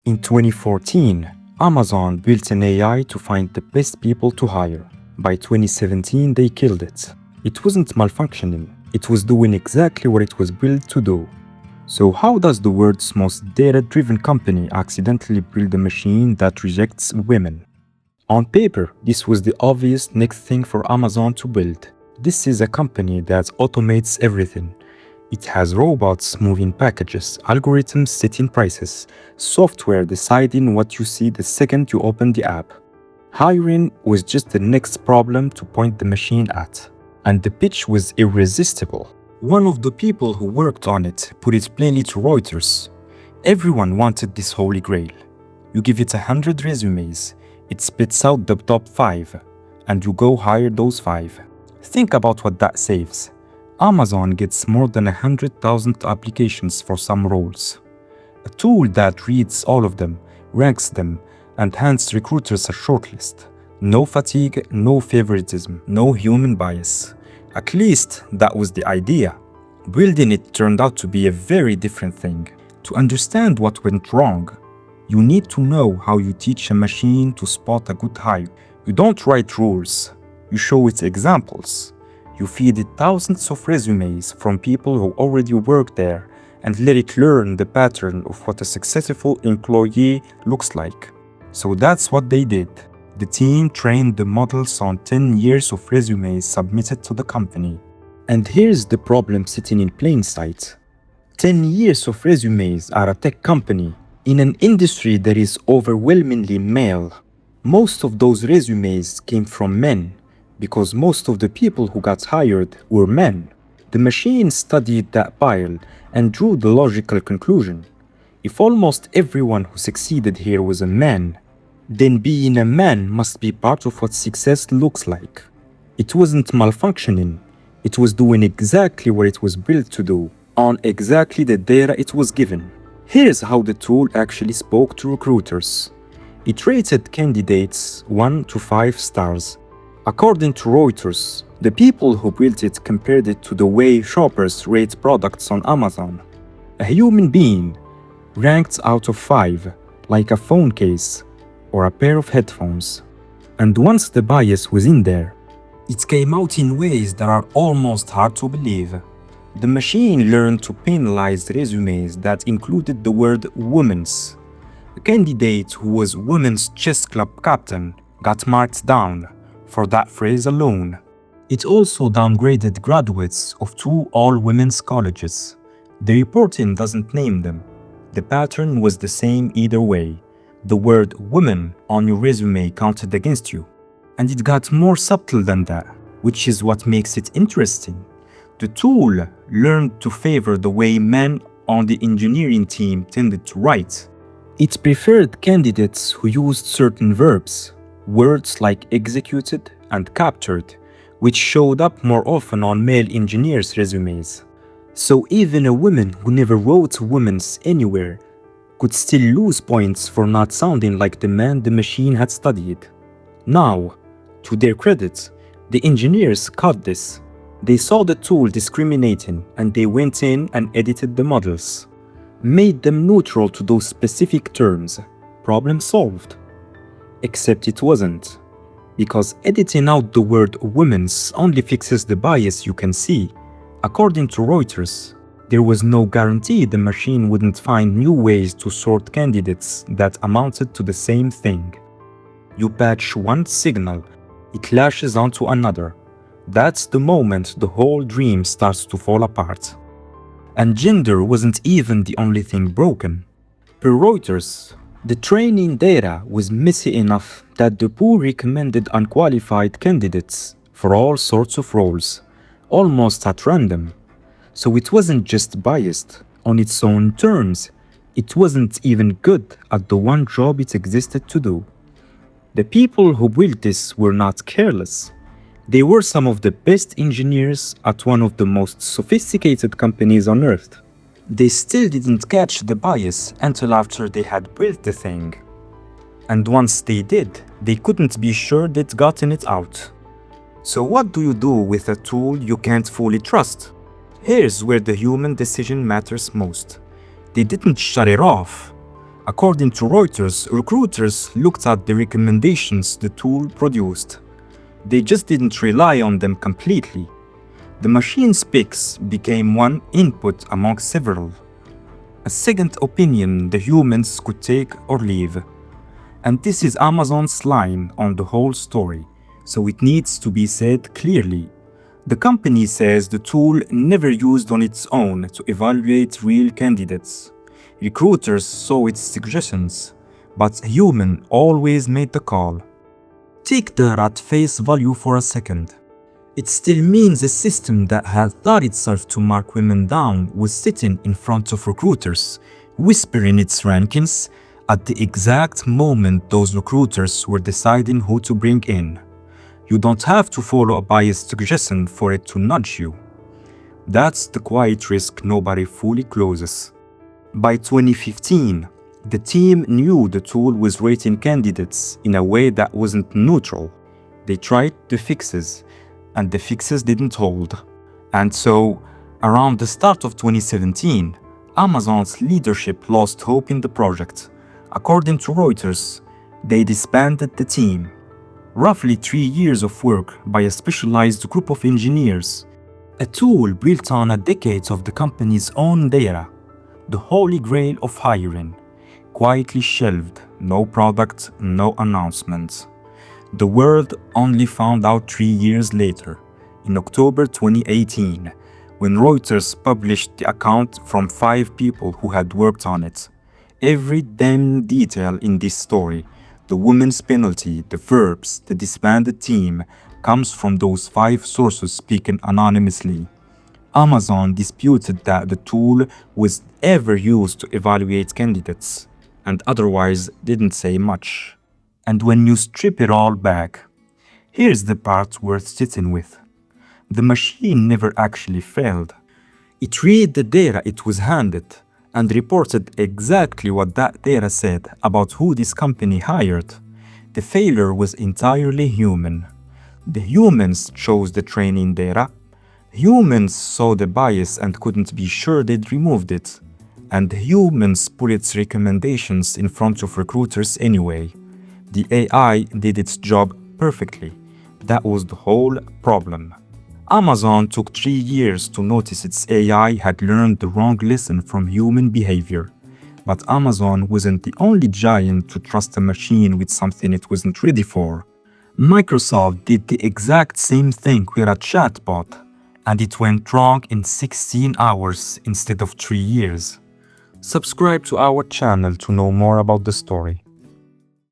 In 2014, Amazon built an AI to find the best people to hire. By 2017, they killed it. It wasn't malfunctioning, it was doing exactly what it was built to do. So how does the world's most data-driven company accidentally build a machine that rejects women? On paper, this was the obvious next thing for Amazon to build. This is a company that automates everything. It has robots moving packages, algorithms setting prices, software deciding what you see the second you open the app. Hiring was just the next problem to point the machine at. And the pitch was irresistible. One of the people who worked on it put it plainly to Reuters. Everyone wanted this holy grail. You give it 100 resumes, it spits out the top 5, and you go hire those 5. Think about what that saves. Amazon gets more than 100,000 applications for some roles. A tool that reads all of them, ranks them, and hands recruiters a shortlist. No fatigue, no favoritism, no human bias. At least that was the idea. Building it turned out to be a very different thing. To understand what went wrong, you need to know how you teach a machine to spot a good hire. You don't write rules, you show it examples. You feed it thousands of resumes from people who already work there and let it learn the pattern of what a successful employee looks like. So that's what they did. The team trained the models on 10 years of resumes submitted to the company. And here's the problem sitting in plain sight. 10 years of resumes at a tech company in an industry that is overwhelmingly male. Most of those resumes came from men because most of the people who got hired were men. The machine studied that pile and drew the logical conclusion. If almost everyone who succeeded here was a man, then being a man must be part of what success looks like. It wasn't malfunctioning. It was doing exactly what it was built to do, on exactly the data it was given. Here's how the tool actually spoke to recruiters. It rated candidates 1 to 5 stars. According to Reuters, the people who built it compared it to the way shoppers rate products on Amazon. A human being ranked out of 5, like a phone case or a pair of headphones. And once the bias was in there, it came out in ways that are almost hard to believe. The machine learned to penalize resumes that included the word women's. A candidate who was women's chess club captain got marked down for that phrase alone. It also downgraded graduates of 2 all-women's colleges. The reporting doesn't name them. The pattern was the same either way. The word woman on your resume counted against you. And it got more subtle than that, which is what makes it interesting. The tool learned to favor the way men on the engineering team tended to write. It preferred candidates who used certain verbs, words like executed and captured, which showed up more often on male engineers' resumes. So even a woman who never wrote women's anywhere could still lose points for not sounding like the man the machine had studied. Now, to their credit, the engineers caught this. They saw the tool discriminating and they went in and edited the models, made them neutral to those specific terms. Problem solved. Except it wasn't, because editing out the word women's only fixes the bias you can see. According to Reuters, there was no guarantee the machine wouldn't find new ways to sort candidates that amounted to the same thing. You patch one signal, it lashes onto another. That's the moment the whole dream starts to fall apart. And gender wasn't even the only thing broken. Per Reuters, the training data was messy enough that the pool recommended unqualified candidates for all sorts of roles, almost at random. So it wasn't just biased on its own terms, it wasn't even good at the one job it existed to do. The people who built this were not careless. They were some of the best engineers at one of the most sophisticated companies on earth. They still didn't catch the bias until after they had built the thing. And once they did, they couldn't be sure they'd gotten it out. So what do you do with a tool you can't fully trust? Here's where the human decision matters most. They didn't shut it off. According to Reuters, recruiters looked at the recommendations the tool produced. They just didn't rely on them completely. The machine specs became one input among several. A second opinion the humans could take or leave. And this is Amazon's line on the whole story, so it needs to be said clearly. The company says the tool never used on its own to evaluate real candidates. Recruiters saw its suggestions, but a human always made the call. Take that at face value for a second. It still means a system that had thought itself to mark women down was sitting in front of recruiters, whispering its rankings at the exact moment those recruiters were deciding who to bring in. You don't have to follow a biased suggestion for it to nudge you. That's the quiet risk nobody fully closes. By 2015, the team knew the tool was rating candidates in a way that wasn't neutral. They tried the fixes, and the fixes didn't hold. And so, around the start of 2017, Amazon's leadership lost hope in the project. According to Reuters, they disbanded the team. Roughly 3 years of work by a specialized group of engineers. A tool built on a decade of the company's own data. The holy grail of hiring. Quietly shelved, no product, no announcement. The world only found out 3 years later, in October 2018, when Reuters published the account from 5 people who had worked on it. Every damn detail in this story, the woman's penalty, the verbs, the disbanded team, comes from those 5 sources speaking anonymously. Amazon disputed that the tool was ever used to evaluate candidates, and otherwise didn't say much. And when you strip it all back, here's the part worth sitting with. The machine never actually failed. It read the data it was handed and reported exactly what that data said about who this company hired. The failure was entirely human. The humans chose the training data. Humans saw the bias and couldn't be sure they'd removed it. And humans put its recommendations in front of recruiters anyway. The AI did its job perfectly. That was the whole problem. Amazon took 3 years to notice its AI had learned the wrong lesson from human behavior. But Amazon wasn't the only giant to trust a machine with something it wasn't ready for. Microsoft did the exact same thing with a chatbot, and it went wrong in 16 hours instead of 3 years. Subscribe to our channel to know more about the story.